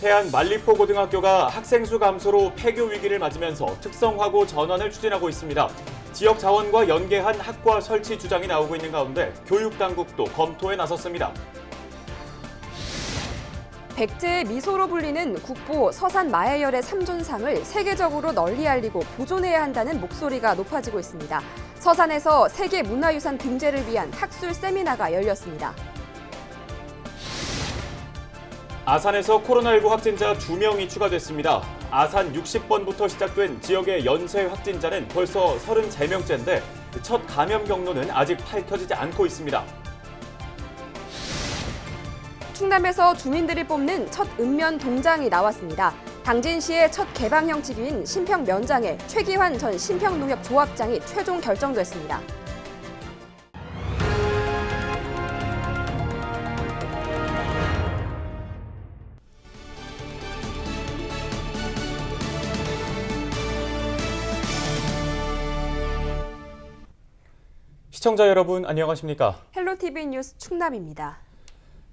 태안 만리포고등학교가 학생 수 감소로 폐교 위기를 맞으면서 특성화고 전환을 추진하고 있습니다. 지역 자원과 연계한 학과 설치 주장이 나오고 있는 가운데 교육당국도 검토에 나섰습니다. 백제의 미소로 불리는 국보 서산 마해열의 삼존상을 세계적으로 널리 알리고 보존해야 한다는 목소리가 높아지고 있습니다. 서산에서 세계 문화유산 등재를 위한 학술 세미나가 열렸습니다. 아산에서 코로나19 확진자 2명이 추가됐습니다. 아산 60번부터 시작된 지역의 연쇄 확진자는 벌써 33명째인데 첫 감염 경로는 아직 밝혀지지 않고 있습니다. 충남에서 주민들이 뽑는 첫 읍면 동장이 나왔습니다. 당진시의 첫 개방형 직위인 신평면장에 최기환 전 신평농협 조합장이 최종 결정됐습니다. 시청자 여러분 안녕하십니까? 헬로티비 뉴스 충남입니다.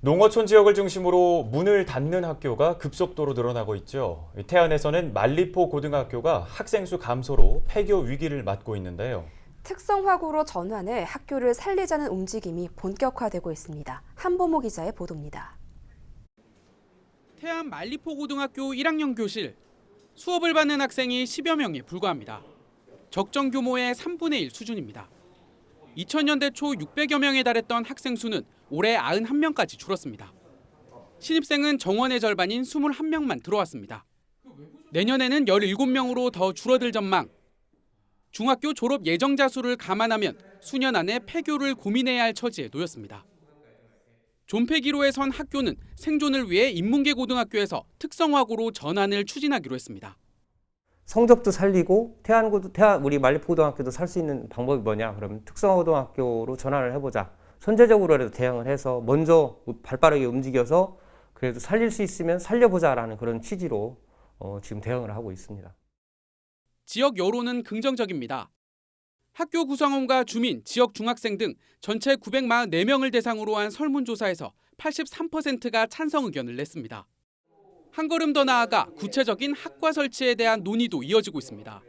농어촌 지역을 중심으로 문을 닫는 학교가 급속도로 늘어나고 있죠. 태안에서는 만리포 고등학교가 학생 수 감소로 폐교 위기를 맞고 있는데요. 특성화고로 전환해 학교를 살리자는 움직임이 본격화되고 있습니다. 한보모 기자의 보도입니다. 태안 만리포 고등학교 1학년 교실. 수업을 받는 학생이 10여 명에 불과합니다. 적정 규모의 3분의 1 수준입니다. 2000년대 초 600여 명에 달했던 학생 수는 올해 91명까지 줄었습니다. 신입생은 정원의 절반인 21명만 들어왔습니다. 내년에는 17명으로 더 줄어들 전망. 중학교 졸업 예정자 수를 감안하면 수년 안에 폐교를 고민해야 할 처지에 놓였습니다. 존폐기로에 선 학교는 생존을 위해 인문계 고등학교에서 특성화고로 전환을 추진하기로 했습니다. 성적도 살리고 우리 만리포고등학교도 살 수 있는 방법이 뭐냐? 그러면 특성화고등학교로 전환을 해보자. 선제적으로라도 대응을 해서 먼저 발빠르게 움직여서 그래도 살릴 수 있으면 살려보자라는 그런 취지로 지금 대응을 하고 있습니다. 지역 여론은 긍정적입니다. 학교 구성원과 주민, 지역 중학생 등 전체 944명을 대상으로 한 설문조사에서 83%가 찬성 의견을 냈습니다. 한 걸음 더 나아가 구체적인 학과 설치에 대한 논의도 이어지고 있습니다.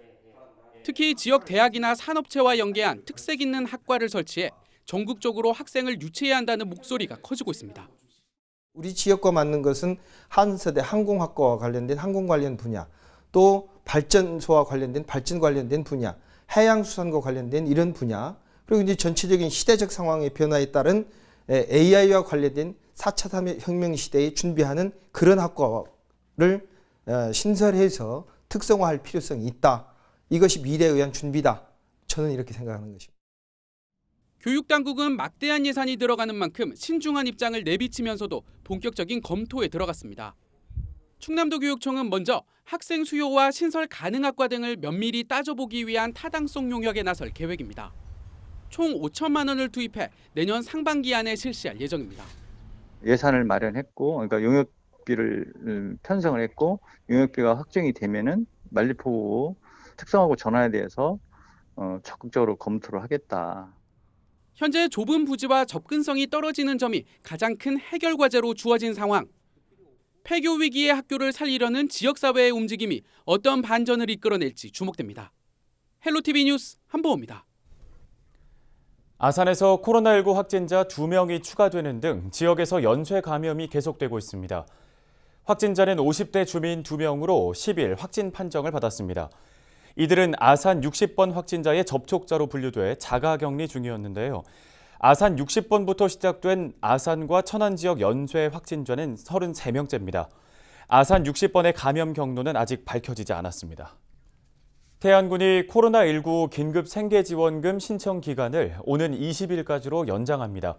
특히 지역 대학이나 산업체와 연계한 특색 있는 학과를 설치해 전국적으로 학생을 유치해야 한다는 목소리가 커지고 있습니다. 우리 지역과 맞는 것은 한서대 항공학과와 관련된 항공 관련 분야, 또 발전소와 관련된 발전 관련된 분야, 해양수산과 관련된 이런 분야, 그리고 이제 전체적인 시대적 상황의 변화에 따른 AI와 관련된 4차 산업혁명 시대에 준비하는 그런 학과를 신설해서 특성화할 필요성이 있다. 이것이 미래에 의한 준비다. 저는 이렇게 생각하는 것입니다. 교육당국은 막대한 예산이 들어가는 만큼 신중한 입장을 내비치면서도 본격적인 검토에 들어갔습니다. 충남도 교육청은 먼저 학생 수요와 신설 가능 학과 등을 면밀히 따져보기 위한 타당성 용역에 나설 계획입니다. 총 5천만 원을 투입해 내년 상반기 안에 실시할 예정입니다. 예산을 마련했고, 그러니까 용역비를 편성을 했고, 용역비가 확정이 되면은 만리포고 특성화고 전환에 대해서 적극적으로 검토를 하겠다. 현재 좁은 부지와 접근성이 떨어지는 점이 가장 큰 해결 과제로 주어진 상황. 폐교 위기의 학교를 살리려는 지역사회의 움직임이 어떤 반전을 이끌어낼지 주목됩니다. 헬로티비 뉴스 한보호입니다. 아산에서 코로나19 확진자 2명이 추가되는 등 지역에서 연쇄 감염이 계속되고 있습니다. 확진자는 50대 주민 2명으로 10일 확진 판정을 받았습니다. 이들은 아산 60번 확진자의 접촉자로 분류돼 자가격리 중이었는데요. 아산 60번부터 시작된 아산과 천안 지역 연쇄 확진자는 33명째입니다. 아산 60번의 감염 경로는 아직 밝혀지지 않았습니다. 태안군이 코로나19 긴급 생계지원금 신청 기간을 오는 20일까지로 연장합니다.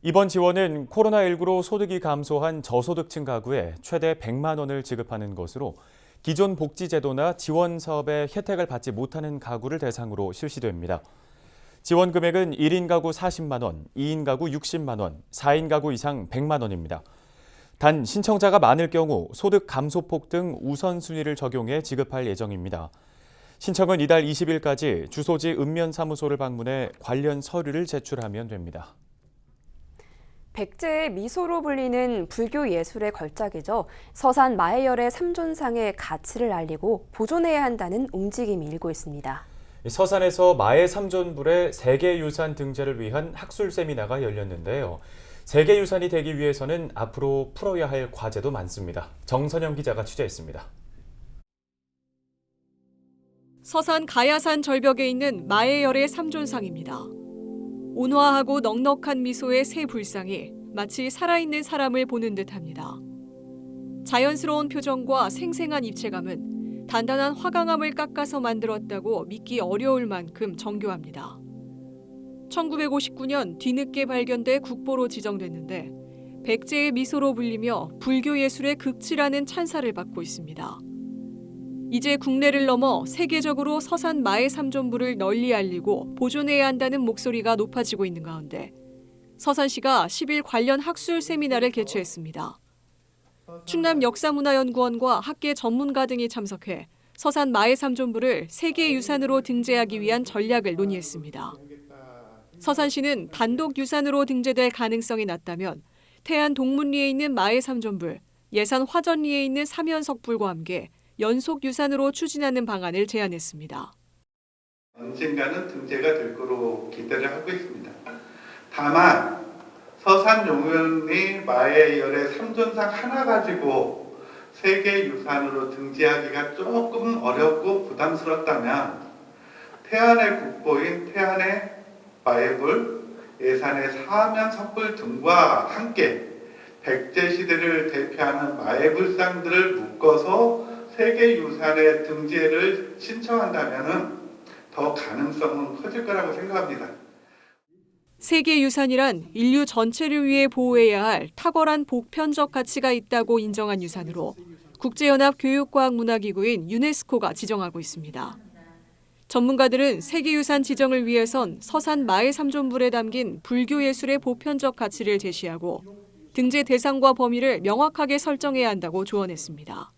이번 지원은 코로나19로 소득이 감소한 저소득층 가구에 최대 100만 원을 지급하는 것으로 기존 복지제도나 지원 사업의 혜택을 받지 못하는 가구를 대상으로 실시됩니다. 지원 금액은 1인 가구 40만 원, 2인 가구 60만 원, 4인 가구 이상 100만 원입니다. 단 신청자가 많을 경우 소득 감소폭 등 우선순위를 적용해 지급할 예정입니다. 신청은 이달 20일까지 주소지 읍면사무소를 방문해 관련 서류를 제출하면 됩니다. 백제의 미소로 불리는 불교 예술의 걸작이죠. 서산 마해열의 삼존상의 가치를 알리고 보존해야 한다는 움직임이 일고 있습니다. 서산에서 마해 삼존불의 세계유산 등재를 위한 학술 세미나가 열렸는데요. 세계유산이 되기 위해서는 앞으로 풀어야 할 과제도 많습니다. 정선영 기자가 취재했습니다. 서산 가야산 절벽에 있는 마해열의 삼존상입니다. 온화하고 넉넉한 미소의 새 불상이 마치 살아있는 사람을 보는 듯합니다. 자연스러운 표정과 생생한 입체감은 단단한 화강암을 깎아서 만들었다고 믿기 어려울 만큼 정교합니다. 1959년 뒤늦게 발견돼 국보로 지정됐는데 백제의 미소로 불리며 불교 예술의 극치라는 찬사를 받고 있습니다. 이제 국내를 넘어 세계적으로 서산 마해 삼존불을 널리 알리고 보존해야 한다는 목소리가 높아지고 있는 가운데 서산시가 10일 관련 학술 세미나를 개최했습니다. 충남 역사문화연구원과 학계 전문가 등이 참석해 서산 마해 삼존불을 세계유산으로 등재하기 위한 전략을 논의했습니다. 서산시는 단독 유산으로 등재될 가능성이 낮다면 태안 동문리에 있는 마해 삼존불, 예산 화전리에 있는 삼연석불과 함께 연속 유산으로 추진하는 방안을 제안했습니다. 언젠가는 등재가 될 거로 기대를 하고 있습니다. 다만 서산 용현의 마해열의 삼존상 하나 가지고 세계유산으로 등재하기가 조금 어렵고 부담스럽다면 태안의 국보인 태안의 마해불, 예산의 사면석불 등과 함께 백제 시대를 대표하는 마해불상들을 묶어서 세계유산의 등재를 신청한다면 더 가능성은 커질 거라고 생각합니다. 세계유산이란 인류 전체를 위해 보호해야 할 탁월한 보편적 가치가 있다고 인정한 유산으로 국제연합 교육과학문화기구인 유네스코가 지정하고 있습니다. 전문가들은 세계유산 지정을 위해선 서산 마해 삼존불에 담긴 불교 예술의 보편적 가치를 제시하고 등재 대상과 범위를 명확하게 설정해야 한다고 조언했습니다.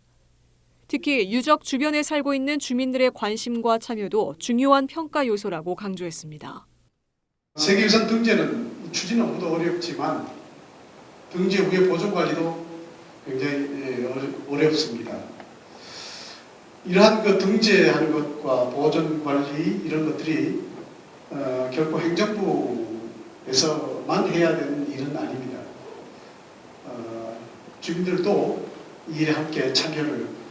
특히 유적 주변에 살고 있는 주민들의 관심과 참여도 중요한 평가 요소라고 강조했습니다. 세계유산 등재는 추진은 너무도 어렵지만 등재 후의 보존 관리도 굉장히 어렵습니다. 이러한 등재하는 것과 보존 관리 이런 것들이 결코 행정부에서만 해야 되는 일은 아닙니다. 주민들도 이 일에 함께 참여를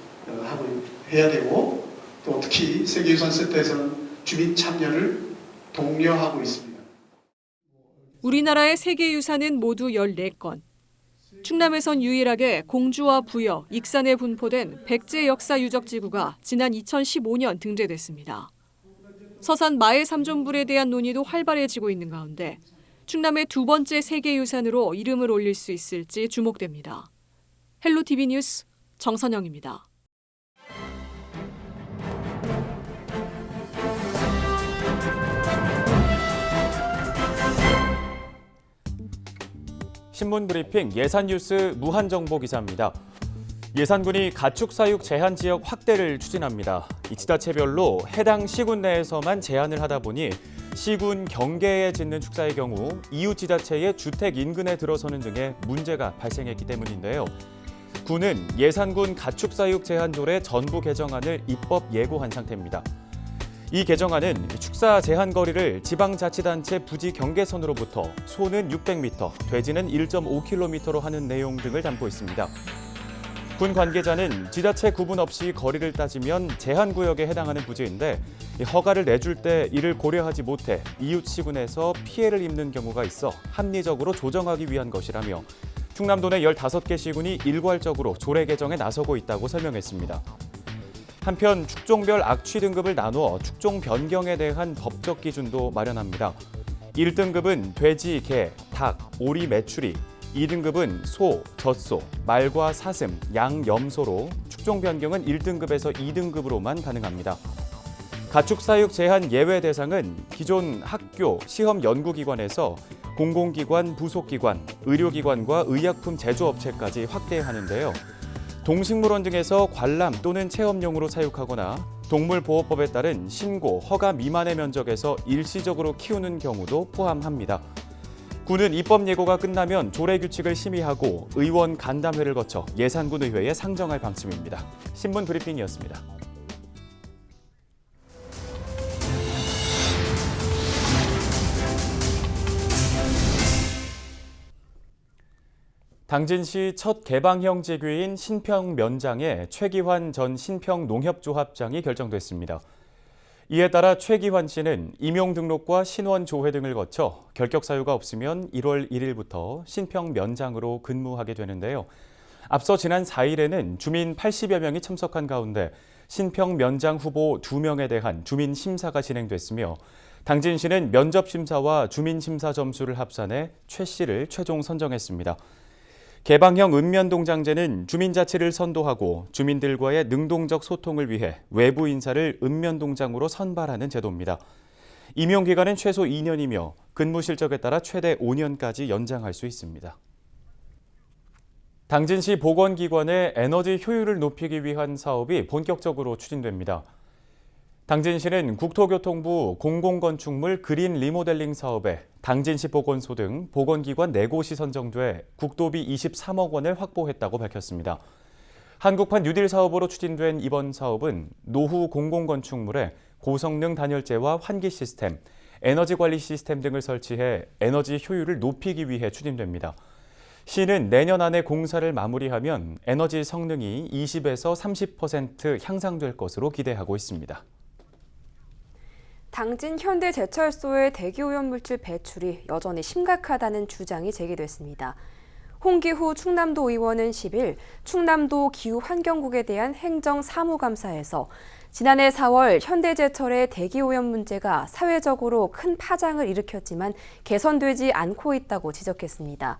하고 해야 되고 또 특히 세계유산센터에서는 주민 참여를 독려하고 있습니다. 우리나라의 세계유산은 모두 14건. 충남에선 유일하게 공주와 부여, 익산에 분포된 백제 역사 유적지구가 지난 2015년 등재됐습니다. 서산 마해 삼존불에 대한 논의도 활발해지고 있는 가운데 충남의 두 번째 세계유산으로 이름을 올릴 수 있을지 주목됩니다. 헬로티비 뉴스 정선영입니다. 신문 브리핑 예산뉴스 무한정보 기자입니다. 예산군이 가축사육 제한 지역 확대를 추진합니다. 이 지자체별로 해당 시군 내에서만 제한을 하다 보니 시군 경계에 짓는 축사의 경우 이웃 지자체의 주택 인근에 들어서는 등의 문제가 발생했기 때문인데요. 군은 예산군 가축사육 제한조례 전부 개정안을 입법 예고한 상태입니다. 이 개정안은 축사 제한 거리를 지방자치단체 부지 경계선으로부터 소는 600m, 돼지는 1.5km로 하는 내용 등을 담고 있습니다. 군 관계자는 지자체 구분 없이 거리를 따지면 제한구역에 해당하는 부지인데 허가를 내줄 때 이를 고려하지 못해 이웃 시군에서 피해를 입는 경우가 있어 합리적으로 조정하기 위한 것이라며 충남도 내 15개 시군이 일괄적으로 조례 개정에 나서고 있다고 설명했습니다. 한편 축종별 악취 등급을 나누어 축종 변경에 대한 법적 기준도 마련합니다. 1등급은 돼지, 개, 닭, 오리, 메추리, 2등급은 소, 젖소, 말과 사슴, 양, 염소로 축종 변경은 1등급에서 2등급으로만 가능합니다. 가축사육 제한 예외 대상은 기존 학교, 시험 연구기관에서 공공기관, 부속기관, 의료기관과 의약품 제조업체까지 확대하는데요. 동식물원 등에서 관람 또는 체험용으로 사육하거나 동물보호법에 따른 신고, 허가 미만의 면적에서 일시적으로 키우는 경우도 포함합니다. 군은 입법 예고가 끝나면 조례 규칙을 심의하고 의원 간담회를 거쳐 예산군 의회에 상정할 방침입니다. 신문 브리핑이었습니다. 당진시 첫 개방형 제교인 신평면장에 최기환 전 신평농협조합장이 결정됐습니다. 이에 따라 최기환 씨는 임용 등록과 신원 조회 등을 거쳐 결격 사유가 없으면 1월 1일부터 신평면장으로 근무하게 되는데요. 앞서 지난 4일에는 주민 80여 명이 참석한 가운데 신평면장 후보 2명에 대한 주민 심사가 진행됐으며 당진시는 면접 심사와 주민 심사 점수를 합산해 최 씨를 최종 선정했습니다. 개방형 읍면동장제는 주민자치를 선도하고 주민들과의 능동적 소통을 위해 외부 인사를 읍면동장으로 선발하는 제도입니다. 임용 기간은 최소 2년이며 근무 실적에 따라 최대 5년까지 연장할 수 있습니다. 당진시 보건기관의 에너지 효율을 높이기 위한 사업이 본격적으로 추진됩니다. 당진시는 국토교통부 공공건축물 그린 리모델링 사업에 당진시 보건소 등 보건기관 4곳이 선정돼 국도비 23억 원을 확보했다고 밝혔습니다. 한국판 뉴딜 사업으로 추진된 이번 사업은 노후 공공건축물에 고성능 단열재와 환기 시스템, 에너지 관리 시스템 등을 설치해 에너지 효율을 높이기 위해 추진됩니다. 시는 내년 안에 공사를 마무리하면 에너지 성능이 20에서 30% 향상될 것으로 기대하고 있습니다. 당진 현대제철소의 대기오염물질 배출이 여전히 심각하다는 주장이 제기됐습니다. 홍기후 충남도 의원은 10일 충남도 기후환경국에 대한 행정사무감사에서 지난해 4월 현대제철의 대기오염 문제가 사회적으로 큰 파장을 일으켰지만 개선되지 않고 있다고 지적했습니다.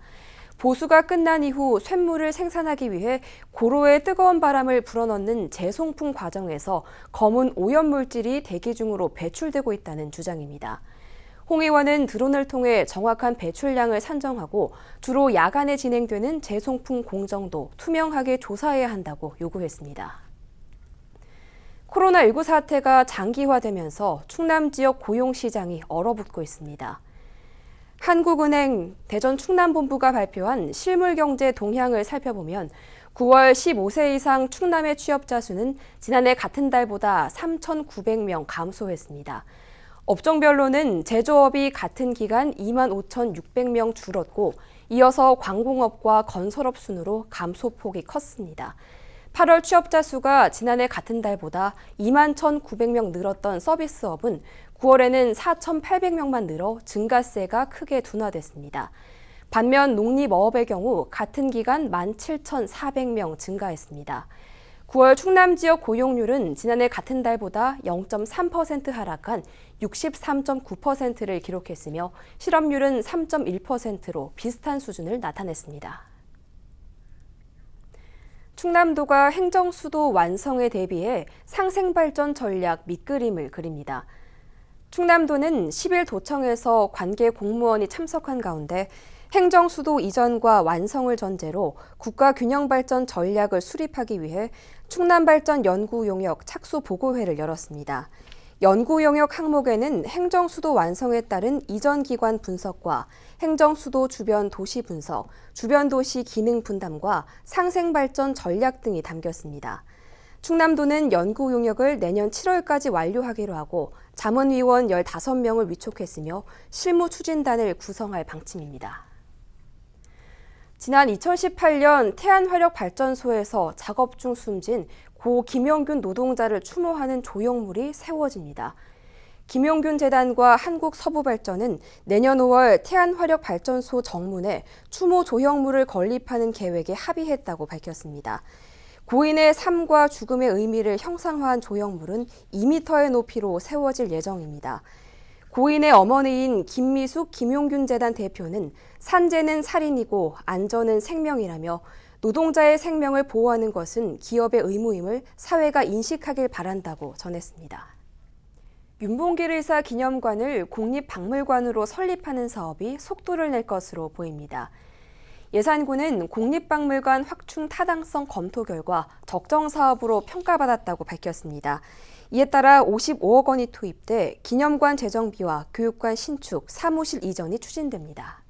보수가 끝난 이후 쇳물을 생산하기 위해 고로의 뜨거운 바람을 불어넣는 재송풍 과정에서 검은 오염물질이 대기 중으로 배출되고 있다는 주장입니다. 홍 의원은 드론을 통해 정확한 배출량을 산정하고 주로 야간에 진행되는 재송풍 공정도 투명하게 조사해야 한다고 요구했습니다. 코로나19 사태가 장기화되면서 충남 지역 고용시장이 얼어붙고 있습니다. 한국은행 대전 충남본부가 발표한 실물경제 동향을 살펴보면 9월 15세 이상 충남의 취업자 수는 지난해 같은 달보다 3,900명 감소했습니다. 업종별로는 제조업이 같은 기간 25,600명 줄었고 이어서 관공업과 건설업 순으로 감소폭이 컸습니다. 8월 취업자 수가 지난해 같은 달보다 21,900명 늘었던 서비스업은 9월에는 4,800명만 늘어 증가세가 크게 둔화됐습니다. 반면 농림어업의 경우 같은 기간 17,400명 증가했습니다. 9월 충남 지역 고용률은 지난해 같은 달보다 0.3% 하락한 63.9%를 기록했으며 실업률은 3.1%로 비슷한 수준을 나타냈습니다. 충남도가 행정수도 완성에 대비해 상생발전 전략 밑그림을 그립니다. 충남도는 10일 도청에서 관계 공무원이 참석한 가운데 행정수도 이전과 완성을 전제로 국가균형발전 전략을 수립하기 위해 충남발전연구용역 착수보고회를 열었습니다. 연구용역 항목에는 행정수도 완성에 따른 이전 기관 분석과 행정수도 주변 도시 분석, 주변 도시 기능 분담과 상생발전 전략 등이 담겼습니다. 충남도는 연구 용역을 내년 7월까지 완료하기로 하고 자문위원 15명을 위촉했으며 실무추진단을 구성할 방침입니다. 지난 2018년 태안화력발전소에서 작업 중 숨진 고 김용균 노동자를 추모하는 조형물이 세워집니다. 김용균 재단과 한국서부발전은 내년 5월 태안화력발전소 정문에 추모 조형물을 건립하는 계획에 합의했다고 밝혔습니다. 고인의 삶과 죽음의 의미를 형상화한 조형물은 2m의 높이로 세워질 예정입니다. 고인의 어머니인 김미숙 김용균 재단 대표는 산재는 살인이고 안전은 생명이라며 노동자의 생명을 보호하는 것은 기업의 의무임을 사회가 인식하길 바란다고 전했습니다. 윤봉길 의사 기념관을 국립박물관으로 설립하는 사업이 속도를 낼 것으로 보입니다. 예산군은 국립박물관 확충 타당성 검토 결과 적정 사업으로 평가받았다고 밝혔습니다. 이에 따라 55억 원이 투입돼 기념관 재정비와 교육관 신축, 사무실 이전이 추진됩니다.